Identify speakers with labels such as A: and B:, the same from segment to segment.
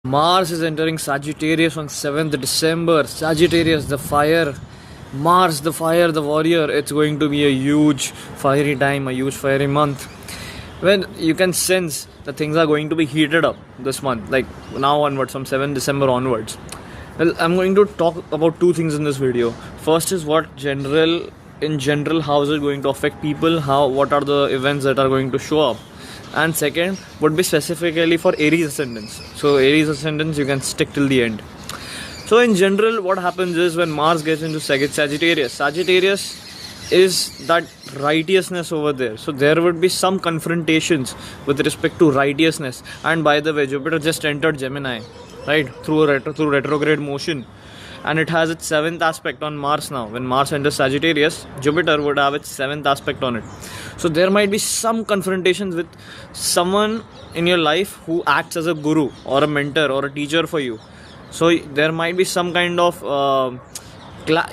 A: Mars is entering Sagittarius on 7th December. Sagittarius, the fire. Mars, the fire, the warrior. It's going to be a huge fiery time, a huge fiery month. When you can sense that things are going to be heated up this month, like now onwards, from 7th December onwards. Well, I'm going to talk about two things in this video. First is in general, how is it going to affect people? What are the events that are going to show up? And second would be specifically for Aries ascendants. So Aries ascendants, you can stick till the end. So in general, what happens is when Mars gets into Sagittarius is that righteousness over there. So there would be some confrontations with respect to righteousness. And by the way, Jupiter just entered Gemini, right, through retrograde motion, and it has its 7th aspect on Mars now. When Mars enters Sagittarius, Jupiter would have its 7th aspect on it. So there might be some confrontations with someone in your life who acts as a guru or a mentor or a teacher for you. So there might be some kind of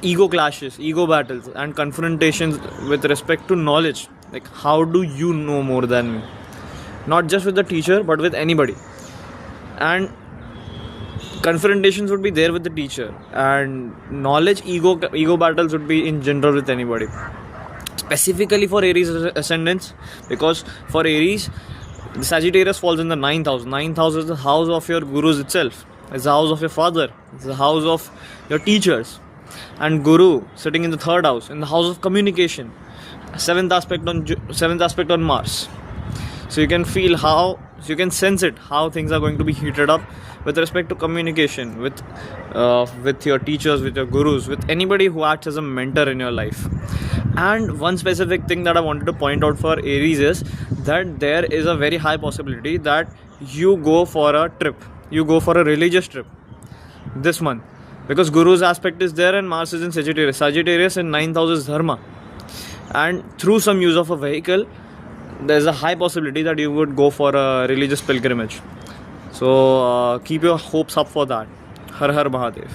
A: ego clashes, ego battles and confrontations with respect to knowledge. Like, how do you know more than me? Not just with the teacher, but with anybody. And confrontations would be there with the teacher, and knowledge ego battles would be in general with anybody, specifically for Aries ascendants, because for Aries, the Sagittarius falls in the 9th house. 9th house is the house of your gurus itself. It's the house of your father. It's the house of your teachers. And Guru sitting in the 3rd house, in the house of communication. 7th aspect on Mars. So you can feel you can sense it, how things are going to be heated up with respect to communication with your teachers, with your gurus, with anybody who acts as a mentor in your life. And one specific thing that I wanted to point out for Aries is that there is a very high possibility that you go for a trip, you go for a religious trip this month, because Guru's aspect is there and Mars is in Sagittarius. Sagittarius in 9th house is Dharma, and through some use of a vehicle, there's a high possibility that you would go for a religious pilgrimage. So keep your hopes up for that. Har Har Mahadev.